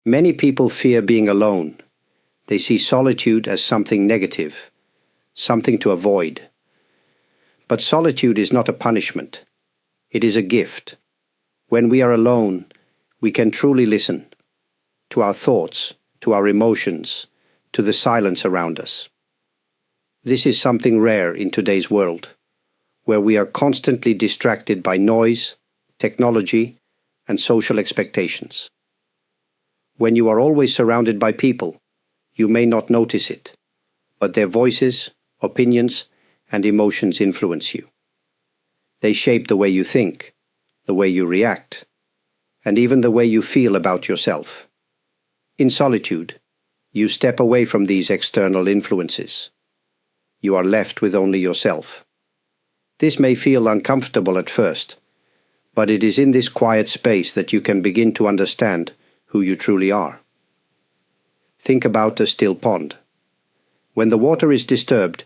Many people fear being alone. They see solitude as something negative, something to avoid. But solitude is not a punishment. It is a gift. When we are alone, we can truly listen to our thoughts, to our emotions, to the silence around us. This is something rare in today's world, where we are constantly distracted by noise, technology, and social expectations. When you are always surrounded by people, you may not notice it, but their voices, opinions, and emotions influence you. They shape the way you think, the way you react, and even the way you feel about yourself. In solitude, you step away from these external influences. You are left with only yourself. This may feel uncomfortable at first, but it is in this quiet space that you can begin to understand who you truly are. Think about a still pond. When the water is disturbed,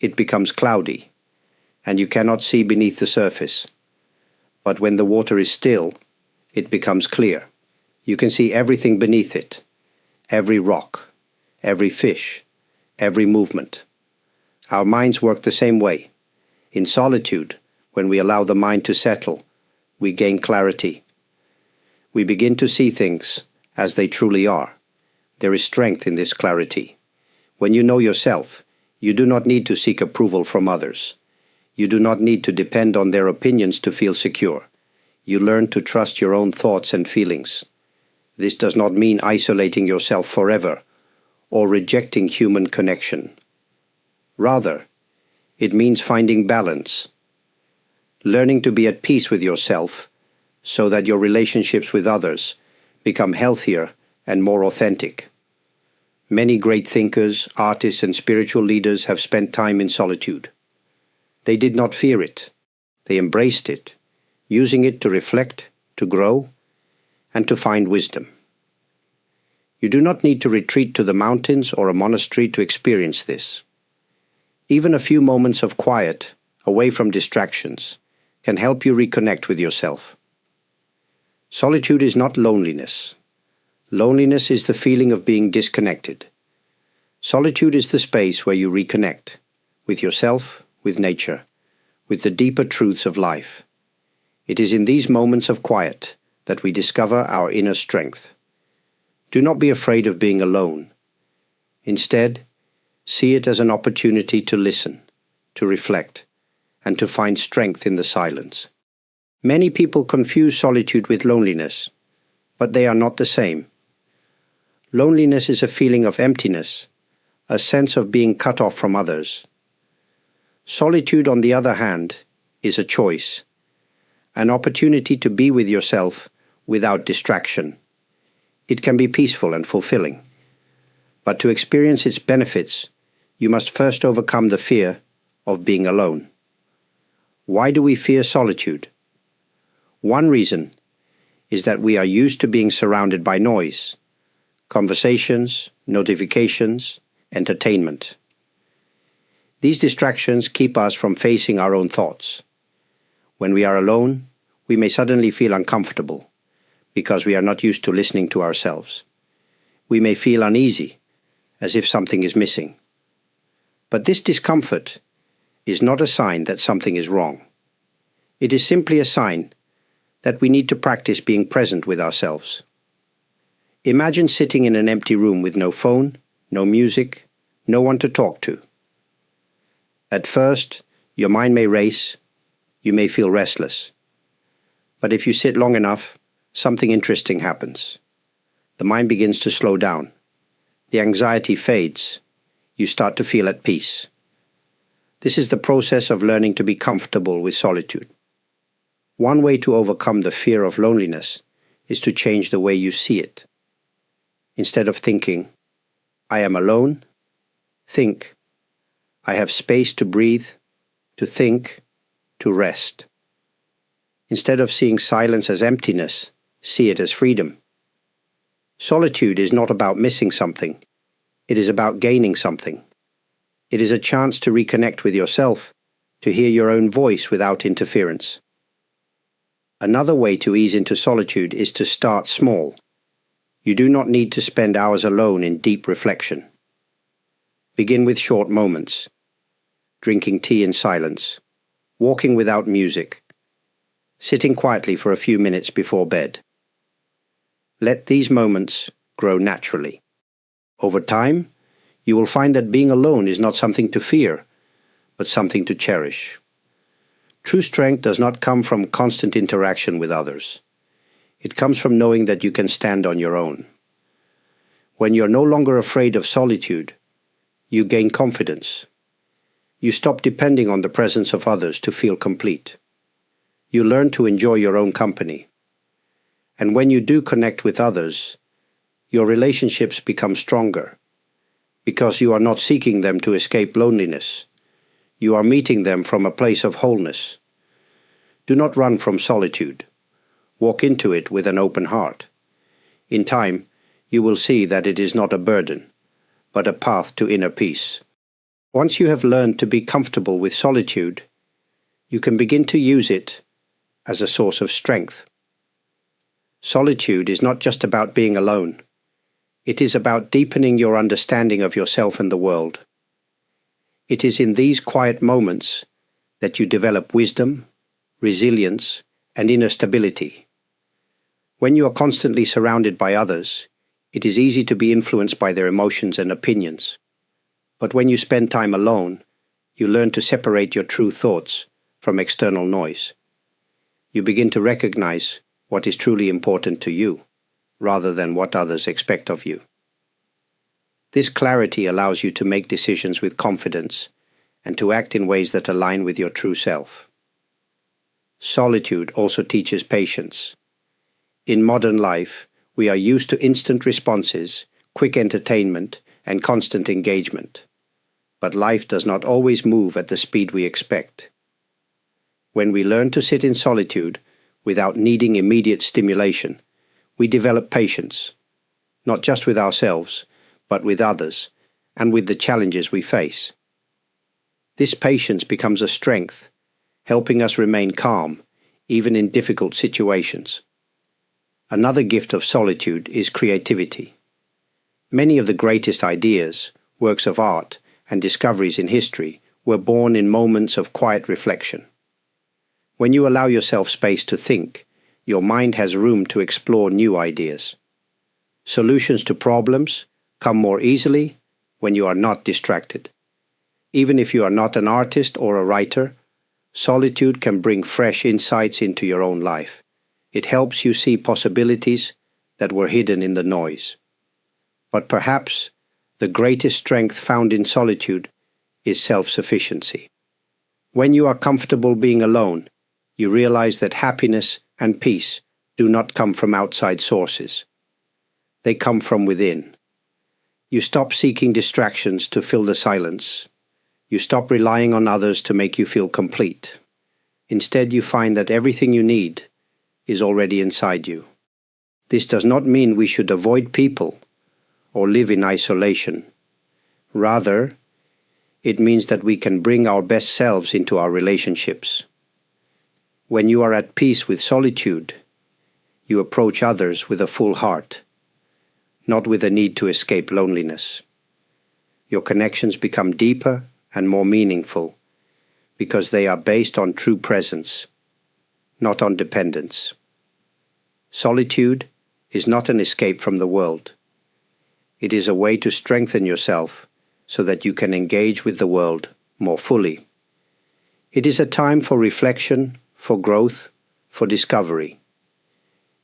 it becomes cloudy, and you cannot see beneath the surface. But when the water is still, it becomes clear. You can see everything beneath it, every rock, every fish, every movement. Our minds work the same way. In solitude, when we allow the mind to settle, we gain clarity. We begin to see things as they truly are. There is strength in this clarity. When you know yourself, you do not need to seek approval from others. You do not need to depend on their opinions to feel secure. You learn to trust your own thoughts and feelings. This does not mean isolating yourself forever or rejecting human connection. Rather, it means finding balance, learning to be at peace with yourself so that your relationships with others become healthier and more authentic. Many great thinkers, artists, and spiritual leaders have spent time in solitude. They did not fear it. They embraced it, using it to reflect, to grow, and to find wisdom. You do not need to retreat to the mountains or a monastery to experience this. Even a few moments of quiet, away from distractions, can help you reconnect with yourself. Solitude is not loneliness. Loneliness is the feeling of being disconnected. Solitude is the space where you reconnect with yourself, with nature, with the deeper truths of life. It is in these moments of quiet that we discover our inner strength. Do not be afraid of being alone. Instead, see it as an opportunity to listen, to reflect, and to find strength in the silence. Many people confuse solitude with loneliness, but they are not the same. Loneliness is a feeling of emptiness, a sense of being cut off from others. Solitude, on the other hand, is a choice, an opportunity to be with yourself without distraction. It can be peaceful and fulfilling, but to experience its benefits, you must first overcome the fear of being alone. Why do we fear solitude? One reason is that we are used to being surrounded by noise, conversations, notifications, entertainment. These distractions keep us from facing our own thoughts. When we are alone, we may suddenly feel uncomfortable because we are not used to listening to ourselves. We may feel uneasy, as if something is missing. But this discomfort is not a sign that something is wrong. It is simply a sign that we need to practice being present with ourselves. Imagine sitting in an empty room with no phone, no music, no one to talk to. At first, your mind may race, you may feel restless. But if you sit long enough, something interesting happens. The mind begins to slow down. The anxiety fades. You start to feel at peace. This is the process of learning to be comfortable with solitude. One way to overcome the fear of loneliness is to change the way you see it. Instead of thinking, I am alone, think, I have space to breathe, to think, to rest. Instead of seeing silence as emptiness, see it as freedom. Solitude is not about missing something. It is about gaining something. It is a chance to reconnect with yourself, to hear your own voice without interference. Another way to ease into solitude is to start small. You do not need to spend hours alone in deep reflection. Begin with short moments, drinking tea in silence, walking without music, sitting quietly for a few minutes before bed. Let these moments grow naturally. Over time, you will find that being alone is not something to fear, but something to cherish. True strength does not come from constant interaction with others. It comes from knowing that you can stand on your own. When you're no longer afraid of solitude, you gain confidence. You stop depending on the presence of others to feel complete. You learn to enjoy your own company. And when you do connect with others, your relationships become stronger, because you are not seeking them to escape loneliness. You are meeting them from a place of wholeness. Do not run from solitude. Walk into it with an open heart. In time, you will see that it is not a burden, but a path to inner peace. Once you have learned to be comfortable with solitude, you can begin to use it as a source of strength. Solitude is not just about being alone. It is about deepening your understanding of yourself and the world. It is in these quiet moments that you develop wisdom, resilience, and inner stability. When you are constantly surrounded by others, it is easy to be influenced by their emotions and opinions. But when you spend time alone, you learn to separate your true thoughts from external noise. You begin to recognize what is truly important to you, rather than what others expect of you. This clarity allows you to make decisions with confidence and to act in ways that align with your true self. Solitude also teaches patience. In modern life, we are used to instant responses, quick entertainment, and constant engagement. But life does not always move at the speed we expect. When we learn to sit in solitude without needing immediate stimulation, we develop patience, not just with ourselves, but with others, and with the challenges we face. This patience becomes a strength, helping us remain calm, even in difficult situations. Another gift of solitude is creativity. Many of the greatest ideas, works of art, and discoveries in history were born in moments of quiet reflection. When you allow yourself space to think, your mind has room to explore new ideas. Solutions to problems come more easily when you are not distracted. Even if you are not an artist or a writer, solitude can bring fresh insights into your own life. It helps you see possibilities that were hidden in the noise. But perhaps the greatest strength found in solitude is self-sufficiency. When you are comfortable being alone, you realize that happiness and peace do not come from outside sources. They come from within. You stop seeking distractions to fill the silence. You stop relying on others to make you feel complete. Instead, you find that everything you need is already inside you. This does not mean we should avoid people or live in isolation. Rather, it means that we can bring our best selves into our relationships. When you are at peace with solitude, you approach others with a full heart, not with a need to escape loneliness. Your connections become deeper and more meaningful because they are based on true presence, not on dependence. Solitude is not an escape from the world. It is a way to strengthen yourself so that you can engage with the world more fully. It is a time for reflection, for growth, for discovery.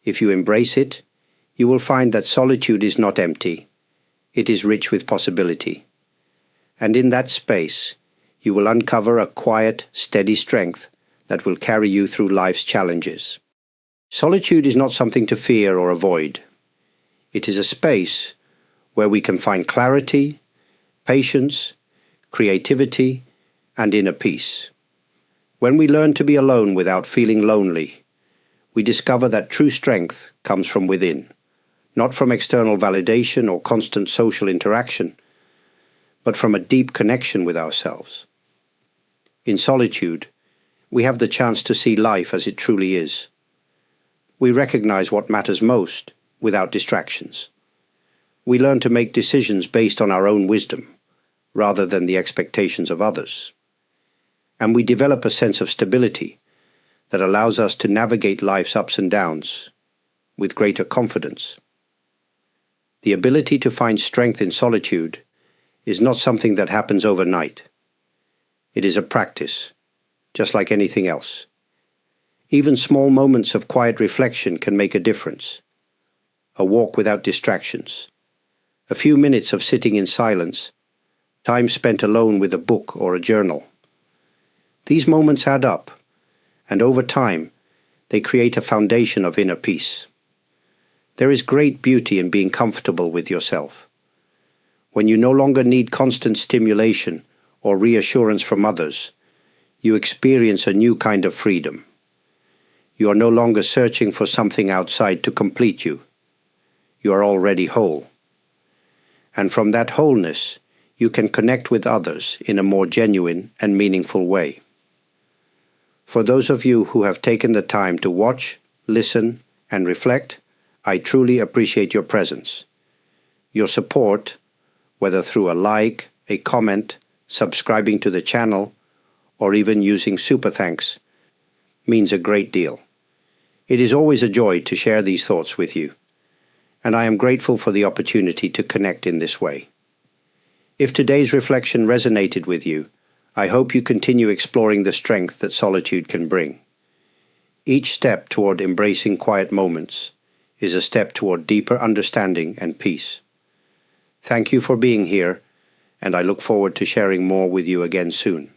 If you embrace it, you will find that solitude is not empty. It is rich with possibility. And in that space, you will uncover a quiet, steady strength that will carry you through life's challenges. Solitude is not something to fear or avoid. It is a space where we can find clarity, patience, creativity, and inner peace. When we learn to be alone without feeling lonely, we discover that true strength comes from within, not from external validation or constant social interaction, but from a deep connection with ourselves. In solitude, we have the chance to see life as it truly is. We recognize what matters most without distractions. We learn to make decisions based on our own wisdom, rather than the expectations of others. And we develop a sense of stability that allows us to navigate life's ups and downs with greater confidence. The ability to find strength in solitude is not something that happens overnight. It is a practice, just like anything else. Even small moments of quiet reflection can make a difference. A walk without distractions, a few minutes of sitting in silence, time spent alone with a book or a journal. These moments add up, and over time, they create a foundation of inner peace. There is great beauty in being comfortable with yourself. When you no longer need constant stimulation or reassurance from others, you experience a new kind of freedom. You are no longer searching for something outside to complete you. You are already whole. And from that wholeness, you can connect with others in a more genuine and meaningful way. For those of you who have taken the time to watch, listen, and reflect, I truly appreciate your presence. Your support, whether through a like, a comment, subscribing to the channel, or even using super thanks, means a great deal. It is always a joy to share these thoughts with you, and I am grateful for the opportunity to connect in this way. If today's reflection resonated with you, I hope you continue exploring the strength that solitude can bring. Each step toward embracing quiet moments is a step toward deeper understanding and peace. Thank you for being here, and I look forward to sharing more with you again soon.